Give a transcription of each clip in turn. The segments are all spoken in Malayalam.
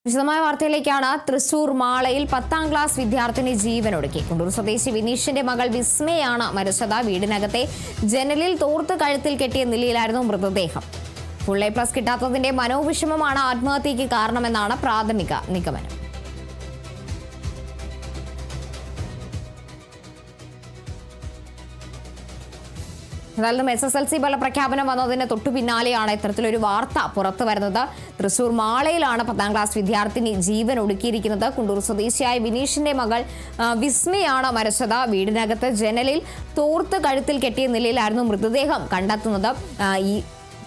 വിശദമായ വാർത്തയിലേക്കാണ്. തൃശൂർ മാളയിൽ 10ാം ക്ലാസ് വിദ്യാർത്ഥിനി ജീവനൊടുക്കി. കുണ്ടൂർ സ്വദേശി വിനീഷിന്റെ മകൾ വിസ്മയാണ് മരിച്ചത്. വീടിനകത്തെ ജനലിൽ തോർത്ത് കഴുത്തിൽ കെട്ടിയ നിലയിലായിരുന്നു മൃതദേഹം. ഫുൾ A+ കിട്ടാത്തതിന്റെ മനോവിഷമമാണ് ആത്മഹത്യയ്ക്ക് കാരണമെന്നാണ് പ്രാഥമിക നിഗമനം. എന്നാലും SSLC ഫലപ്രഖ്യാപനം വന്നതിന് തൊട്ടു പിന്നാലെയാണ് ഇത്തരത്തിലൊരു വാർത്ത പുറത്തു വരുന്നത്. തൃശൂർ മാളയിലാണ് 10ാം ക്ലാസ് വിദ്യാർത്ഥിനി ജീവൻ ഒടുക്കിയിരിക്കുന്നത്. കുണ്ടൂർ സ്വദേശിയായ വിനീഷിന്റെ മകൾ വിസ്മയാണ് മരിച്ചത്. വീടിനകത്ത് ജനലിൽ തോർത്ത് കഴുത്തിൽ കെട്ടിയ നിലയിലായിരുന്നു മൃതദേഹം കണ്ടെത്തുന്നത്. ഈ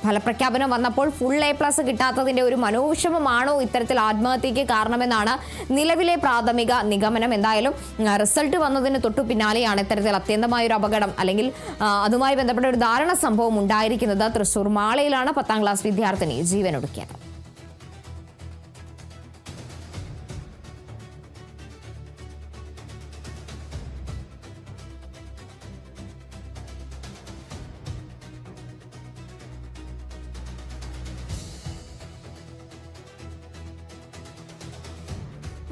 ഫലപ്രഖ്യാപനം വന്നപ്പോൾ ഫുൾ A+ കിട്ടാത്തതിന്റെ ഒരു മനോവിഷമമാണോ ഇത്തരത്തിൽ ആത്മഹത്യയ്ക്ക് കാരണമെന്നാണ് നിലവിലെ പ്രാഥമിക നിഗമനം. എന്തായാലും റിസൾട്ട് വന്നതിന് തൊട്ടു പിന്നാലെയാണ് ഇത്തരത്തിൽ അത്യന്തമായ ഒരു അപകടം അല്ലെങ്കിൽ അതുമായി ബന്ധപ്പെട്ട ഒരു ദാരുണ സംഭവം ഉണ്ടായിരിക്കുന്നത്. തൃശൂർ മാളയിലാണ് 10ാം ക്ലാസ് വിദ്യാർത്ഥിനി ജീവനൊടുക്കിയത്.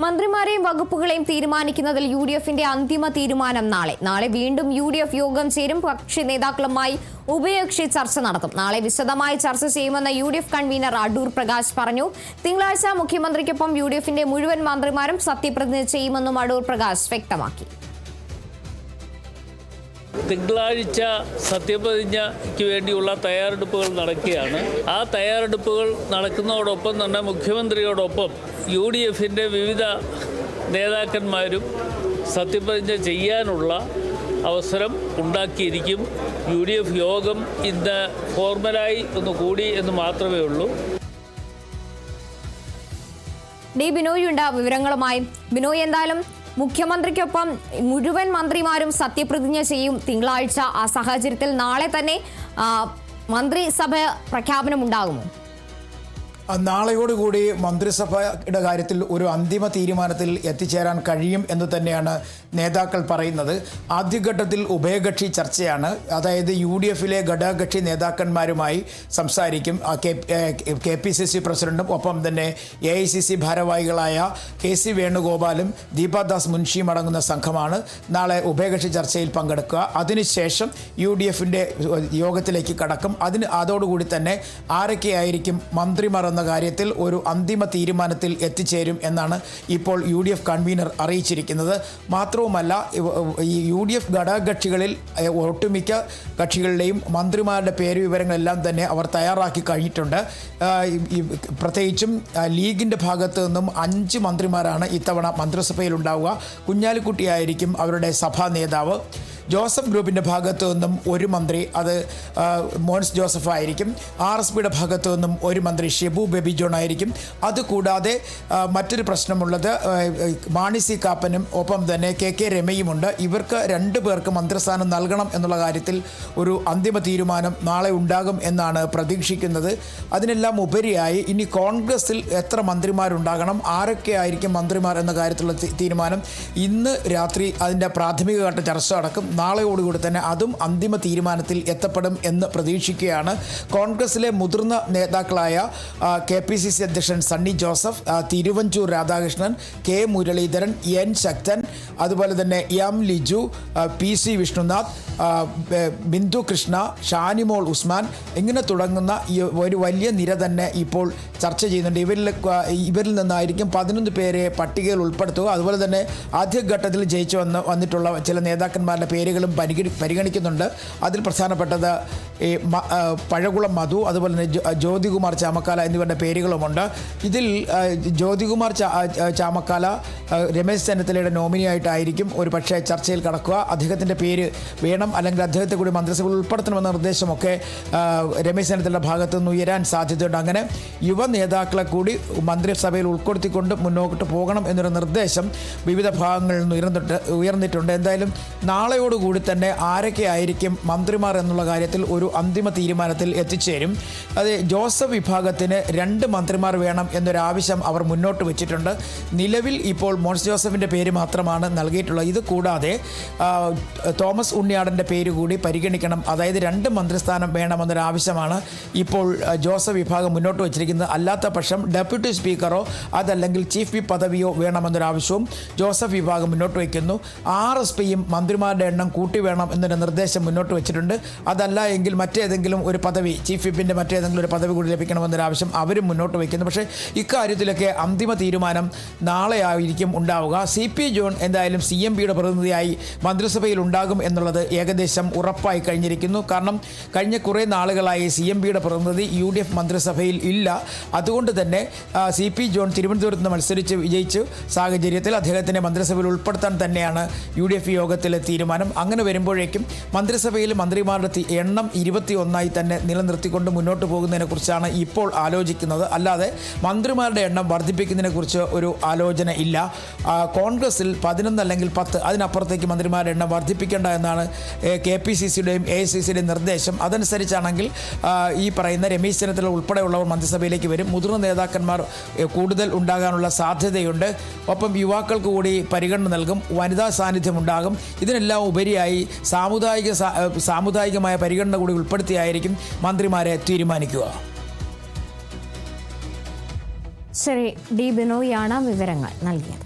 മന്ത്രിമാരെയും വകുപ്പുകളെയും തീരുമാനിക്കുന്നതിൽ UDFന്റെ അന്തിമ തീരുമാനം നാളെ വീണ്ടും UDF യോഗം ചേരും. കക്ഷി നേതാക്കളുമായി ഉഭയകക്ഷി ചർച്ച നടത്തും. നാളെ വിശദമായി ചർച്ച ചെയ്യുമെന്ന് UDF കൺവീനർ അടൂർ പ്രകാശ് പറഞ്ഞു. തിങ്കളാഴ്ച മുഖ്യമന്ത്രിക്കൊപ്പം UDFന്റെ മുഴുവൻ മന്ത്രിമാരും സത്യപ്രതിജ്ഞ ചെയ്യുമെന്നും അടൂർ പ്രകാശ് വ്യക്തമാക്കി. തിങ്കളാഴ്ച സത്യപ്രതിജ്ഞയ്ക്ക് വേണ്ടിയുള്ള തയ്യാറെടുപ്പുകൾ നടക്കുകയാണ്. ആ തയ്യാറെടുപ്പുകൾ നടക്കുന്നതോടൊപ്പം തന്നെ മുഖ്യമന്ത്രിയോടൊപ്പം UDFന്റെ വിവിധ നേതാക്കന്മാരും സത്യപ്രതിജ്ഞ ചെയ്യാനുള്ള അവസരം ഉണ്ടാക്കിയിരിക്കും. UDF യോഗം ഇന്ന് ഫോർമലായി ഒന്ന് കൂടി എന്ന് മാത്രമേ ഉള്ളൂ. ബിനോയുണ്ട് വിവരങ്ങളുമായി. ബിനോയ്, എന്തായാലും മുഖ്യമന്ത്രിക്കൊപ്പം മുഴുവൻ മന്ത്രിമാരും സത്യപ്രതിജ്ഞ ചെയ്യും തിങ്കളാഴ്ച. ആ സാഹചര്യത്തിൽ നാളെ തന്നെ മന്ത്രിസഭ പ്രഖ്യാപനം ഉണ്ടാകുമോ? നാളെയോടുകൂടി മന്ത്രിസഭയുടെ കാര്യത്തിൽ ഒരു അന്തിമ തീരുമാനത്തിൽ എത്തിച്ചേരാൻ കഴിയും എന്ന് തന്നെയാണ് നേതാക്കൾ പറയുന്നത്. ആദ്യഘട്ടത്തിൽ ഉഭയകക്ഷി ചർച്ചയാണ്. അതായത് UDFലെ ഘടകകക്ഷി നേതാക്കന്മാരുമായി സംസാരിക്കും. KPCC പ്രസിഡന്റും ഒപ്പം തന്നെ AICC ഭാരവാഹികളായ KC വേണുഗോപാലും ദീപാദാസ് മുൻഷിയും അടങ്ങുന്ന സംഘമാണ് നാളെ ഉഭയകക്ഷി ചർച്ചയിൽ പങ്കെടുക്കുക. അതിനുശേഷം UDFന്റെ യോഗത്തിലേക്ക് കടക്കും. അതോടുകൂടി തന്നെ ആരൊക്കെയായിരിക്കും മന്ത്രിമാർ എന്ന കാര്യത്തിൽ ഒരു അന്തിമ തീരുമാനത്തിൽ എത്തിച്ചേരും എന്നാണ് ഇപ്പോൾ UDF കൺവീനർ അറിയിച്ചിരിക്കുന്നത്. മാത്രവുമല്ല, ഈ UDF ഘടകകക്ഷികളിൽ ഒട്ടുമിക്ക കക്ഷികളുടെയും മന്ത്രിമാരുടെ പേര് വിവരങ്ങളെല്ലാം തന്നെ അവർ തയ്യാറാക്കി കഴിഞ്ഞിട്ടുണ്ട്. പ്രത്യേകിച്ചും ലീഗിൻ്റെ ഭാഗത്തു നിന്നും 5 മന്ത്രിമാരാണ് ഇത്തവണ മന്ത്രിസഭയിൽ ഉണ്ടാവുക. കുഞ്ഞാലിക്കുട്ടിയായിരിക്കും അവരുടെ സഭാ നേതാവ്. ജോസഫ് ഗ്രൂപ്പിൻ്റെ ഭാഗത്തു നിന്നും ഒരു മന്ത്രി, അത് മോൻസ് ജോസഫ് ആയിരിക്കും. RSPയുടെ ഭാഗത്തു നിന്നും ഒരു മന്ത്രി ഷിബു ബേബി ജോൺ ആയിരിക്കും. അതുകൂടാതെ മറ്റൊരു പ്രശ്നമുള്ളത് മാണി സി കാപ്പനും ഒപ്പം തന്നെ KK രമയുമുണ്ട്. ഇവർക്ക് 2 പേർക്ക് മന്ത്രിസ്ഥാനം നൽകണം എന്നുള്ള കാര്യത്തിൽ ഒരു അന്തിമ തീരുമാനം നാളെ ഉണ്ടാകും എന്നാണ് പ്രതീക്ഷിക്കുന്നത്. അതിനെല്ലാം ഉപരിയായി ഇനി കോൺഗ്രസിൽ എത്ര മന്ത്രിമാരുണ്ടാകണം, ആരൊക്കെ ആയിരിക്കും മന്ത്രിമാർ എന്ന കാര്യത്തിലുള്ള തീരുമാനം ഇന്ന് രാത്രി അതിൻ്റെ പ്രാഥമിക ഘട്ട ചർച്ച നടക്കും. നാളെയോടുകൂടി തന്നെ അതും അന്തിമ തീരുമാനത്തിൽ എത്തപ്പെടും എന്ന് പ്രതീക്ഷിക്കുകയാണ്. കോൺഗ്രസിലെ മുതിർന്ന നേതാക്കളായ KPCC അധ്യക്ഷൻ സണ്ണി ജോസഫ്, തിരുവഞ്ചൂർ രാധാകൃഷ്ണൻ, K മുരളീധരൻ, N ശക്തൻ, അതുപോലെ തന്നെ M ലിജു, PC വിഷ്ണുനാഥ്, ബിന്ദു കൃഷ്ണ, ഷാനിമോൾ ഉസ്മാൻ, ഇങ്ങനെ തുടങ്ങുന്ന ഒരു വലിയ നിര തന്നെ ഇപ്പോൾ ചർച്ച ചെയ്യുന്നുണ്ട്. ഇവരിൽ നിന്നായിരിക്കും 11 പേരെ പട്ടികയിൽ ഉൾപ്പെടുത്തുക. അതുപോലെ തന്നെ ആദ്യഘട്ടത്തിൽ ജയിച്ചു വന്നിട്ടുള്ള ചില നേതാക്കന്മാരുടെ പേരുകളും പരിഗണിക്കുന്നുണ്ട്. അതിൽ പ്രധാനപ്പെട്ടത് ഈ പഴകുളം മധു, അതുപോലെ തന്നെ ജ്യോതികുമാർ ചാമക്കാല എന്നിവരുടെ പേരുകളുമുണ്ട്. ഇതിൽ ജ്യോതികുമാർ ചാമക്കാല രമേശ് ചെന്നിത്തലയുടെ നോമിനിയായിട്ടായിരിക്കും ഒരു പക്ഷേ ചർച്ചയിൽ കടക്കുക. അദ്ദേഹത്തിൻ്റെ പേര് വേണം, അല്ലെങ്കിൽ അദ്ദേഹത്തെ കൂടി മന്ത്രിസഭയിൽ ഉൾപ്പെടുത്തണമെന്ന നിർദ്ദേശമൊക്കെ രമേശ് ചെന്നിത്തലയുടെ ഭാഗത്തു നിന്ന് ഉയരാൻ സാധ്യതയുണ്ട്. അങ്ങനെ യുവ നേതാക്കളെ കൂടി മന്ത്രിസഭയിൽ ഉൾപ്പെടുത്തിക്കൊണ്ട് മുന്നോട്ട് പോകണം എന്നൊരു നിർദ്ദേശം വിവിധ ഭാഗങ്ങളിൽ നിന്ന് ഉയർന്നിട്ടുണ്ട്. എന്തായാലും നാളെയോട് ഇന്നോടുകൂടി തന്നെ ആരൊക്കെ ആയിരിക്കും മന്ത്രിമാർ എന്നുള്ള കാര്യത്തിൽ ഒരു അന്തിമ തീരുമാനത്തിൽ എത്തിച്ചേരും. അത് ജോസഫ് വിഭാഗത്തിന് 2 മന്ത്രിമാർ വേണം എന്നൊരാവശ്യം അവർ മുന്നോട്ട് വെച്ചിട്ടുണ്ട്. നിലവിൽ ഇപ്പോൾ മോൻസ് ജോസഫിൻ്റെ പേര് മാത്രമാണ് നൽകിയിട്ടുള്ളത്. ഇത് കൂടാതെ തോമസ് ഉണ്ണിയാടൻ്റെ പേര് കൂടി പരിഗണിക്കണം. അതായത് 2 മന്ത്രിസ്ഥാനം വേണമെന്നൊരാവശ്യമാണ് ഇപ്പോൾ ജോസഫ് വിഭാഗം മുന്നോട്ട് വച്ചിരിക്കുന്നത്. അല്ലാത്ത പക്ഷം ഡെപ്യൂട്ടി സ്പീക്കറോ അതല്ലെങ്കിൽ ചീഫ് വിപ്പ് പദവിയോ വേണമെന്നൊരാവശ്യവും ജോസഫ് വിഭാഗം മുന്നോട്ട് വയ്ക്കുന്നു. RSPയും മന്ത്രിമാരുടെ എണ്ണം കൂട്ടി വേണം എന്നൊരു നിർദ്ദേശം മുന്നോട്ട് വെച്ചിട്ടുണ്ട്. അതല്ല എങ്കിൽ മറ്റേതെങ്കിലും ഒരു പദവി, ചീഫ് വിപ്പിൻ്റെ മറ്റേതെങ്കിലും ഒരു പദവി കൂടി ലഭിക്കണമെന്നൊരാവശ്യം അവരും മുന്നോട്ട് വയ്ക്കുന്നു. പക്ഷേ ഇക്കാര്യത്തിലൊക്കെ അന്തിമ തീരുമാനം നാളെ ആയിരിക്കും ഉണ്ടാവുക. CP ജോൺ എന്തായാലും CMPയുടെ പ്രതിനിധിയായി മന്ത്രിസഭയിൽ ഉണ്ടാകും എന്നുള്ളത് ഏകദേശം ഉറപ്പായി കഴിഞ്ഞിരിക്കുന്നു. കാരണം കഴിഞ്ഞ കുറേ നാളുകളായി CMPയുടെ പ്രതിനിധി UDF മന്ത്രിസഭയിൽ ഇല്ല. അതുകൊണ്ട് തന്നെ CP ജോൺ തിരുവനന്തപുരത്ത് നിന്ന് മത്സരിച്ച് വിജയിച്ച സാഹചര്യത്തിൽ അദ്ദേഹത്തിനെ മന്ത്രിസഭയിൽ ഉൾപ്പെടുത്താൻ തന്നെയാണ് UDF യോഗത്തിലെ തീരുമാനം. അങ്ങനെ വരുമ്പോഴേക്കും മന്ത്രിസഭയിൽ മന്ത്രിമാരുടെ എണ്ണം 21 തന്നെ നിലനിർത്തിക്കൊണ്ട് മുന്നോട്ട് പോകുന്നതിനെക്കുറിച്ചാണ് ഇപ്പോൾ ആലോചിക്കുന്നത്. അല്ലാതെ മന്ത്രിമാരുടെ എണ്ണം വർദ്ധിപ്പിക്കുന്നതിനെക്കുറിച്ച് ഒരു ആലോചന ഇല്ല. കോൺഗ്രസിൽ 11 അല്ലെങ്കിൽ 10 അതിനപ്പുറത്തേക്ക് മന്ത്രിമാരുടെ എണ്ണം വർദ്ധിപ്പിക്കേണ്ട എന്നാണ് KPCCയുടെയും AICCയുടെയും നിർദ്ദേശം. അതനുസരിച്ചാണെങ്കിൽ ഈ പറയുന്ന രമേശ് ചെന്നിത്തല ഉൾപ്പെടെയുള്ളവർ മന്ത്രിസഭയിലേക്ക് വരും. മുതിർന്ന നേതാക്കന്മാർ കൂടുതൽ ഉണ്ടാകാനുള്ള സാധ്യതയുണ്ട്. ഒപ്പം യുവാക്കൾക്ക് കൂടി പരിഗണന നൽകും. വനിതാ സാന്നിധ്യം ഉണ്ടാകും. ഇതിനെല്ലാം ഉപരിയായി സാമുദായികമായ പരിഗണന കൂടി ഉൾപ്പെടുത്തിയായിരിക്കും മന്ത്രിമാരെ തീരുമാനിക്കുക. ശരി, D ബിനോയാണ് വിവരങ്ങൾ നൽകിയത്.